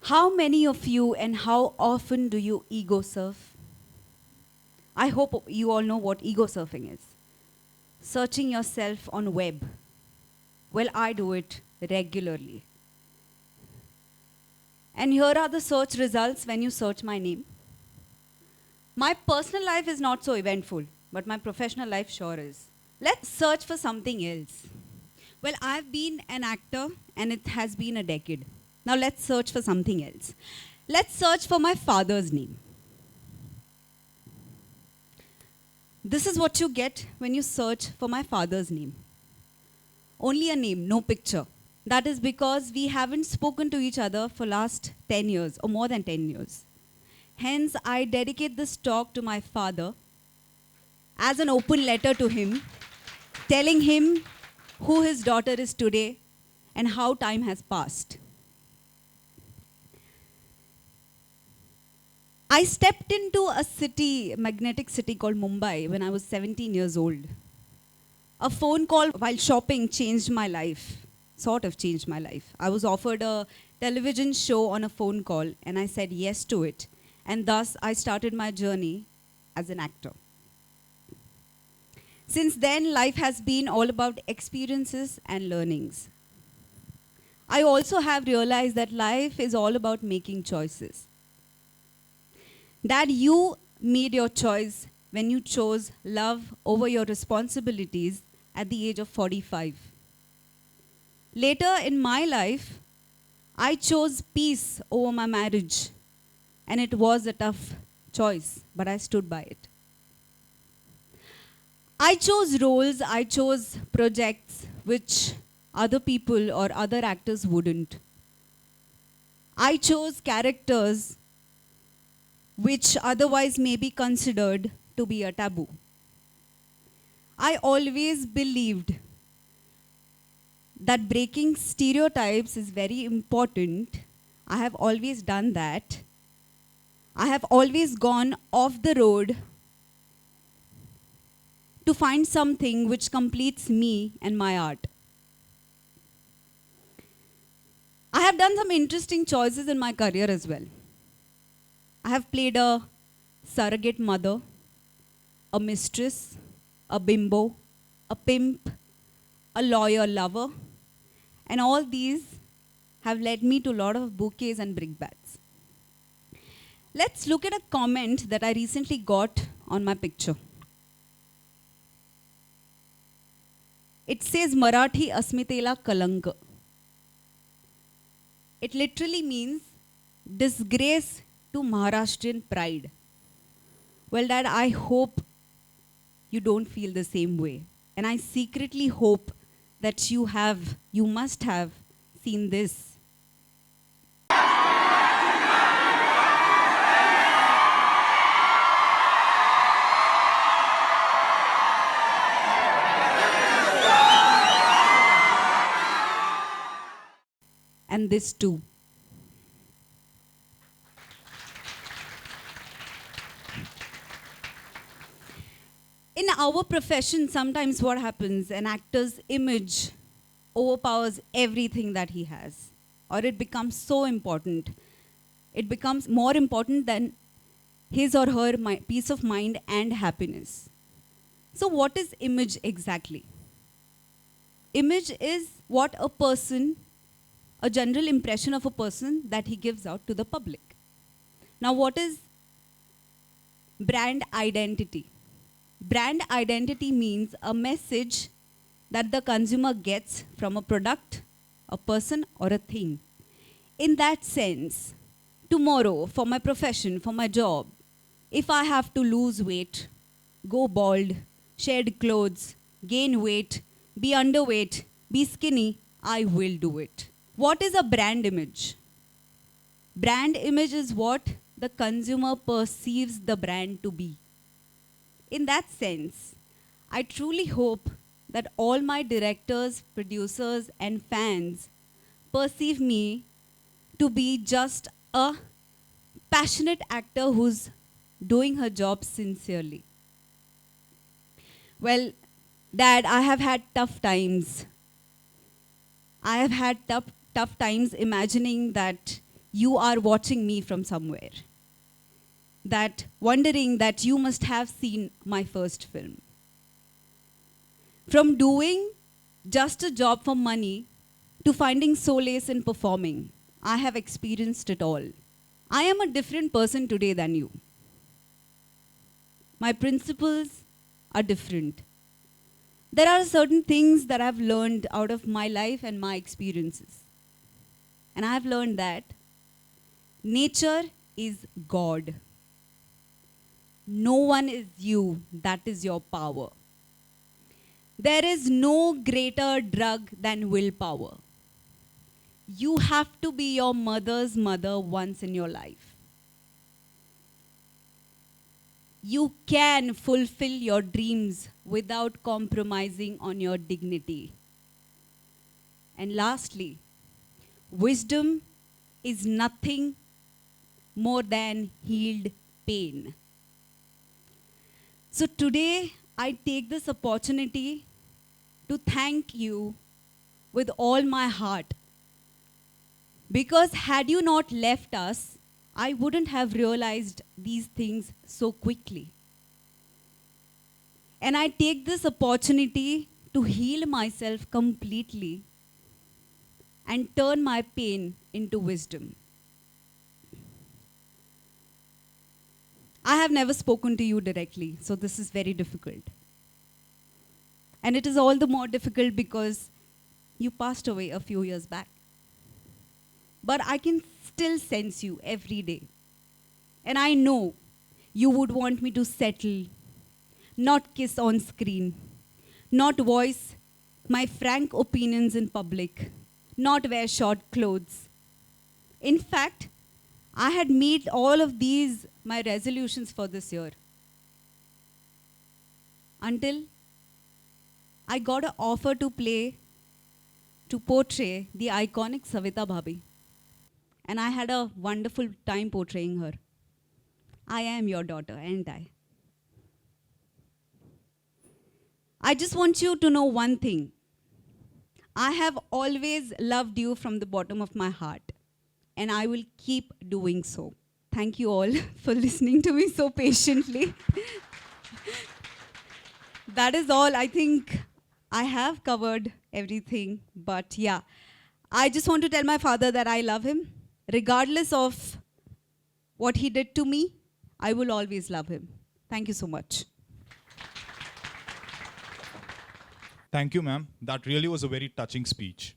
How many of you and how often do you ego surf? I hope you all know what ego surfing is. Searching yourself on web. Well, I do it regularly. And here are the search results when you search my name. My personal life is not so eventful, but my professional life sure is. Let's search for something else. Well, I've been an actor and it has been a decade. Now let's search for something else. Let's search for my father's name. This is what you get when you search for my father's name. Only a name, no picture. That is because we haven't spoken to each other for last 10 years or more than 10 years. Hence, I dedicate this talk to my father as an open letter to him, telling him who his daughter is today and how time has passed. I stepped into a city, magnetic city called Mumbai when I was 17 years old. A phone call while shopping changed my life, sort of changed my life. I was offered a television show on a phone call and I said yes to it. And thus I started my journey as an actor. Since then, life has been all about experiences and learnings. I also have realized that life is all about making choices. That you made your choice when you chose love over your responsibilities at the age of 45. Later in my life, I chose peace over my marriage, and it was a tough choice, but I stood by it. I chose roles, I chose projects which other people or other actors wouldn't. I chose characters which otherwise may be considered to be a taboo. I always believed that breaking stereotypes is very important. I have always done that. I have always gone off the road to find something which completes me and my art. I have done some interesting choices in my career as well. I have played a surrogate mother, a mistress, a bimbo, a pimp, a lawyer lover, and all these have led me to a lot of bouquets and brickbats. Let's look at a comment that I recently got on my picture. It says Marathi Asmitela Kalank. It literally means disgrace to Maharashtrian pride. Well, Dad, I hope you don't feel the same way. And I secretly hope that you must have seen this. And this too. In our profession, sometimes what happens, an actor's image overpowers everything that he has, or it becomes so important. It becomes more important than his or her peace of mind and happiness. So what is image exactly? Image is what a person, a general impression of a person that he gives out to the public. Now what is brand identity? Brand identity means a message that the consumer gets from a product, a person, or a thing. In that sense, tomorrow, for my profession, for my job, if I have to lose weight, go bald, shed clothes, gain weight, be underweight, be skinny, I will do it. What is a brand image? Brand image is what the consumer perceives the brand to be. In that sense, I truly hope that all my directors, producers, and fans perceive me to be just a passionate actor who's doing her job sincerely. Well, Dad, I have had tough times. I have had tough times imagining that you are watching me from somewhere. That wondering that you must have seen my first film. From doing just a job for money to finding solace in performing, I have experienced it all. I am a different person today than you. My principles are different. There are certain things that I've learned out of my life and my experiences. And I've learned that nature is God. No one is you, that is your power. There is no greater drug than willpower. You have to be your mother's mother once in your life. You can fulfill your dreams without compromising on your dignity. And lastly, wisdom is nothing more than healed pain. So today, I take this opportunity to thank you with all my heart. Because had you not left us, I wouldn't have realized these things so quickly. And I take this opportunity to heal myself completely and turn my pain into wisdom. I have never spoken to you directly, so this is very difficult. And it is all the more difficult because you passed away a few years back. But I can still sense you every day. And I know you would want me to settle, not kiss on screen, not voice my frank opinions in public, not wear short clothes. In fact, I had made all of these my resolutions for this year. Until I got an offer to portray the iconic Savita Bhabhi. And I had a wonderful time portraying her. I am your daughter, ain't I? I just want you to know one thing. I have always loved you from the bottom of my heart, and I will keep doing so. Thank you all for listening to me so patiently. That is all. I think I have covered everything, but yeah. I just want to tell my father that I love him. Regardless of what he did to me, I will always love him. Thank you so much. Thank you, ma'am. That really was a very touching speech.